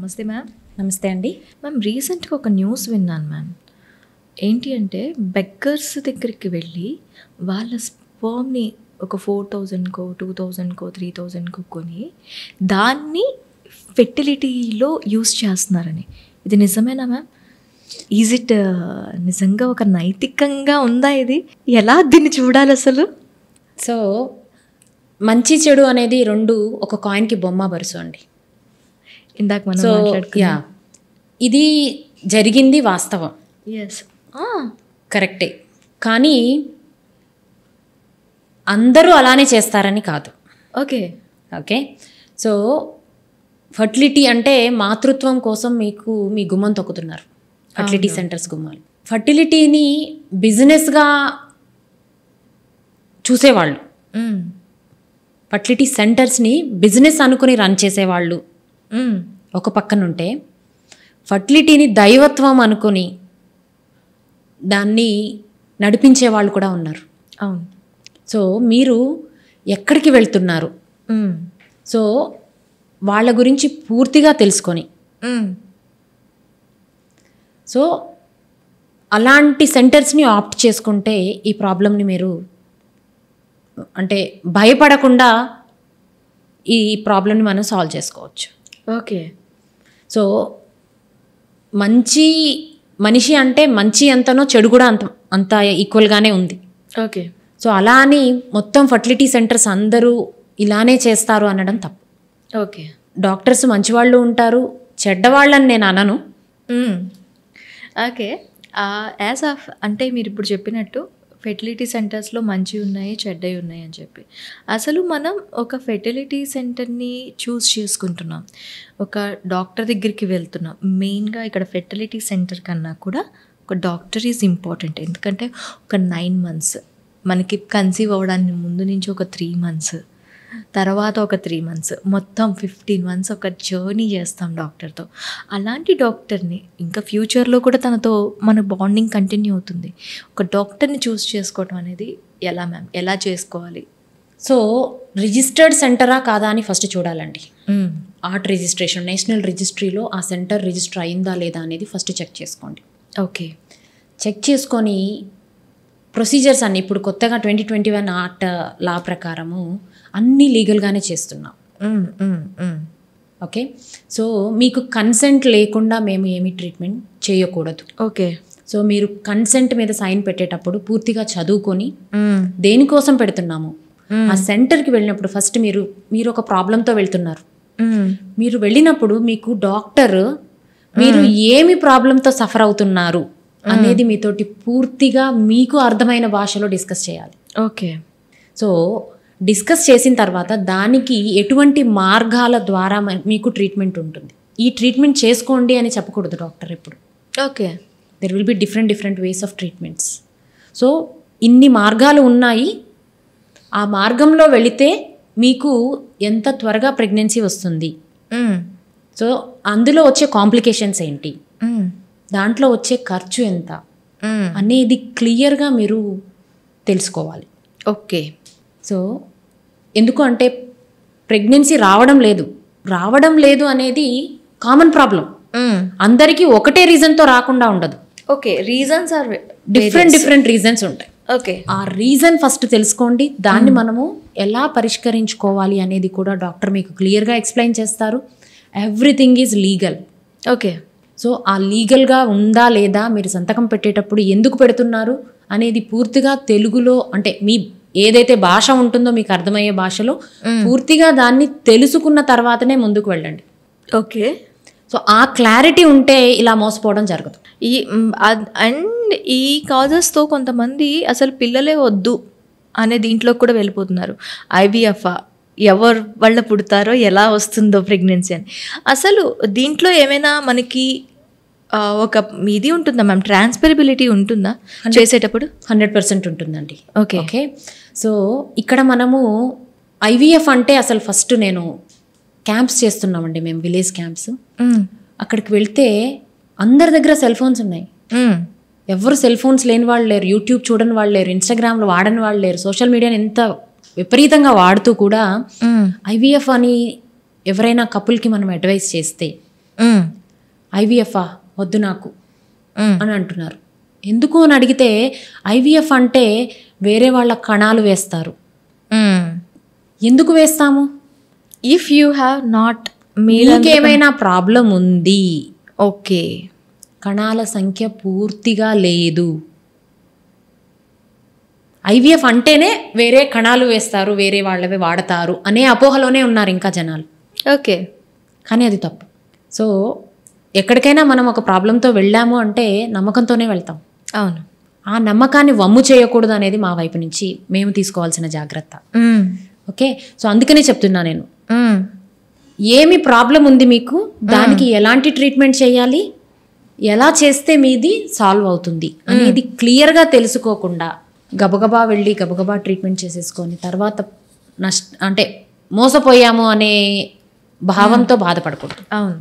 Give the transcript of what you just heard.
నమస్తే మ్యామ్. నమస్తే అండి. మ్యామ్, రీసెంట్గా ఒక న్యూస్ విన్నాను మ్యామ్. ఏంటి అంటే బెగ్గర్స్ దగ్గరికి వెళ్ళి వాళ్ళ స్పర్మ్ని ఒక 4,000కో 2,000కో 3,000కో కొని దాన్ని ఫెర్టిలిటీలో యూస్ చేస్తున్నారని. ఇది నిజమేనా మ్యామ్? ఈజ్ ఇట్ నిజంగా ఒక నైతికంగా ఉందా? ఇది ఎలా దీన్ని చూడాలి అసలు? సో మంచి చెడు అనేది రెండు ఒక కాయిన్కి బొమ్మ బరుసు అండి. ఇందాక మనం సో ఇది జరిగింది వాస్తవం, ఎస్ కరెక్టే. కానీ అందరూ అలానే చేస్తారని కాదు. ఓకే ఓకే సో ఫర్టిలిటీ అంటే మాతృత్వం కోసం మీకు మీ గుమ్మం తొక్కుతున్నారు ఫర్టిలిటీ సెంటర్స్ గుమ్మాలు. ఫర్టిలిటీని బిజినెస్గా చూసేవాళ్ళు, ఫర్టిలిటీ సెంటర్స్ని బిజినెస్ అనుకుని రన్ చేసేవాళ్ళు ఒక పక్కన ఉంటే, ఫర్టిలిటీని దైవత్వం అనుకుని దాన్ని నడిపించే వాళ్ళు కూడా ఉన్నారు. అవును. సో మీరు ఎక్కడికి వెళ్తున్నారు, సో వాళ్ళ గురించి పూర్తిగా తెలుసుకొని, సో అలాంటి సెంటర్స్ని ఆప్ట్ చేసుకుంటే ఈ ప్రాబ్లమ్ని మీరు అంటే భయపడకుండా ఈ ప్రాబ్లమ్ని మనం సాల్వ్ చేసుకోవచ్చు. ఓకే. సో మనిషి అంటే మంచి ఎంతనో చెడు కూడా అంత ఈక్వల్గానే ఉంది. ఓకే. సో అలా అని మొత్తం ఫర్టిలిటీ సెంటర్స్ అందరూ ఇలానే చేస్తారు అనడం తప్పు. ఓకే. డాక్టర్స్ మంచివాళ్ళు ఉంటారు, చెడ్డవాళ్ళని నేను అనను. ఓకే. యాజ్ ఆఫ్ అంటే మీరు ఇప్పుడు చెప్పినట్టు ఫెర్టిలిటీ సెంటర్స్లో మంచి ఉన్నాయి, చెడ్డవి ఉన్నాయి అని చెప్పి, అసలు మనం ఒక ఫెర్టిలిటీ సెంటర్ని చూస్ చేసుకుంటున్నాం, ఒక డాక్టర్ దగ్గరికి వెళ్తున్నాం. మెయిన్గా ఇక్కడ ఫెర్టిలిటీ సెంటర్ కన్నా కూడా ఒక డాక్టర్ ఈజ్ ఇంపార్టెంట్. ఎందుకంటే ఒక 9 months మనకి కన్సీవ్ అవ్వడానికి ముందు నుంచి ఒక 3 months, తర్వాత ఒక 3 months, మొత్తం 15 months ఒక జర్నీ చేస్తాం డాక్టర్తో. అలాంటి డాక్టర్ని ఇంకా ఫ్యూచర్లో కూడా తనతో మన బాండింగ్ కంటిన్యూ అవుతుంది. ఒక డాక్టర్ని చూస్ చేసుకోవటం అనేది ఎలా మ్యామ్, ఎలా చేసుకోవాలి? సో రిజిస్టర్డ్ సెంటరా కాదా అని ఫస్ట్ చూడాలండి. ఆర్ట్ రిజిస్ట్రేషన్, నేషనల్ రిజిస్ట్రీలో ఆ సెంటర్ రిజిస్టర్ అయిందా లేదా అనేది ఫస్ట్ చెక్ చేసుకోండి. ఓకే. చెక్ చేసుకొని ప్రొసీజర్స్ అన్నీ ఇప్పుడు కొత్తగా 2021 ఆర్ట్ లా ప్రకారము అన్నీ లీగల్గానే చేస్తున్నాం. ఓకే. సో మీకు కన్సెంట్ లేకుండా మేము ఏమీ ట్రీట్మెంట్ చేయకూడదు. ఓకే. సో మీరు కన్సెంట్ మీద సైన్ పెట్టేటప్పుడు పూర్తిగా చదువుకొని దేనికోసం పెడుతున్నాము, ఆ సెంటర్కి వెళ్ళినప్పుడు ఫస్ట్ మీరు ఒక ప్రాబ్లంతో వెళ్తున్నారు. మీరు వెళ్ళినప్పుడు మీకు డాక్టర్ మీరు ఏమి ప్రాబ్లంతో సఫర్ అవుతున్నారు అనేది మీతోటి పూర్తిగా మీకు అర్థమైన భాషలో డిస్కస్ చేయాలి. ఓకే. సో డిస్కస్ చేసిన తర్వాత దానికి ఎటువంటి మార్గాల ద్వారా మీకు ట్రీట్మెంట్ ఉంటుంది, ఈ ట్రీట్మెంట్ చేసుకోండి అని చెప్పకూడదు డాక్టర్ ఎప్పుడు. Okay. There will be different ways of treatments. So ఇన్ని మార్గాలు ఉన్నాయి, ఆ మార్గంలో వెళితే మీకు ఎంత త్వరగా ప్రెగ్నెన్సీ వస్తుంది, సో అందులో వచ్చే కాంప్లికేషన్స్ ఏంటి, దాంట్లో వచ్చే ఖర్చు ఎంత అనేది క్లియర్గా మీరు తెలుసుకోవాలి. ఓకే. సో ఎందుకు అంటే ప్రెగ్నెన్సీ రావడం లేదు అనేది కామన్ ప్రాబ్లం. అందరికీ ఒకటే రీజన్తో రాకుండా ఉండదు. Okay. Reasons or different reasons ఉంటాయి. ఓకే. ఆ రీజన్ ఫస్ట్ తెలుసుకోండి, దాన్ని మనము ఎలా పరిష్కరించుకోవాలి అనేది కూడా డాక్టర్ మీకు క్లియర్గా ఎక్స్ప్లెయిన్ చేస్తారు. Everything is legal. Okay. So ఆ లీగల్గా ఉందా లేదా, మీరు సంతకం పెట్టేటప్పుడు ఎందుకు పెడుతున్నారు అనేది పూర్తిగా తెలుగులో, అంటే మీ ఏదైతే భాష ఉంటుందో మీకు అర్థమయ్యే భాషలో పూర్తిగా దాన్ని తెలుసుకున్న తర్వాతనే ముందుకు వెళ్ళండి. ఓకే. సో ఆ క్లారిటీ ఉంటే ఇలా మోసపోవడం జరగదు. అండ్ ఈ కాజెస్తో కొంతమంది అసలు పిల్లలే వద్దు అనే దీంట్లో కూడా వెళ్ళిపోతున్నారు. IVF ఎవరు వాళ్ళ పుడతారో ఎలా వస్తుందో ప్రెగ్నెన్సీ అని. అసలు దీంట్లో ఏమైనా మనకి ఒక ఇది ఉంటుందా మ్యామ్, ట్రాన్స్ఫరబిలిటీ ఉంటుందా చేసేటప్పుడు? 100% ఉంటుందండి. ఓకే. ఓకే. సో ఇక్కడ మనము IVF అంటే అసలు ఫస్ట్ నేను క్యాంప్స్ చేస్తున్నామండి మేము, విలేజ్ క్యాంప్స్. అక్కడికి వెళ్తే అందరి దగ్గర సెల్ ఫోన్స్ ఉన్నాయి. ఎవరు సెల్ ఫోన్స్ లేని వాళ్ళు లేరు, యూట్యూబ్ చూడని వాళ్ళు లేరు, ఇన్స్టాగ్రామ్లో వాడని వాళ్ళు లేరు. సోషల్ మీడియాని ఎంత విపరీతంగా వాడుతూ కూడా IVF అని ఎవరైనా కపుల్కి మనం అడ్వైస్ చేస్తే ఐవీఎఫ్ వద్దు నాకు అని అంటున్నారు. ఎందుకు అని అడిగితే ఐవీఎఫ్ అంటే వేరే వాళ్ళ కణాలు వేస్తారు. ఎందుకు వేస్తాము? ఇఫ్ యూ హ్యావ్ నాట్ మీకేమైనా ప్రాబ్లం ఉంది, ఓకే, కణాల సంఖ్య పూర్తిగా లేదు, ఐవీఎఫ్ అంటేనే వేరే కణాలు వేస్తారు, వేరే వాళ్ళవి వాడతారు అనే అపోహలోనే ఉన్నారు ఇంకా జనాలు. ఓకే, కానీ అది తప్పు. సో ఎక్కడికైనా మనం ఒక ప్రాబ్లంతో వెళ్ళాము అంటే నమ్మకంతోనే వెళ్తాం. అవును. ఆ నమ్మకాన్ని వమ్ము చేయకూడదు అనేది మా వైపు నుంచి మేము తీసుకోవాల్సిన జాగ్రత్త. ఓకే, సో అందుకనే చెప్తున్నా నేను, ఏమి ప్రాబ్లం ఉంది మీకు, దానికి ఎలాంటి ట్రీట్మెంట్ చేయాలి, ఎలా చేస్తే మీది సాల్వ్ అవుతుంది అనేది క్లియర్గా తెలుసుకోకుండా గబగబా వెళ్ళి గబగబా ట్రీట్మెంట్ చేసేసుకొని తర్వాత అంటే మోసపోయాము అనే భావంతో బాధపడకూడదు. అవును.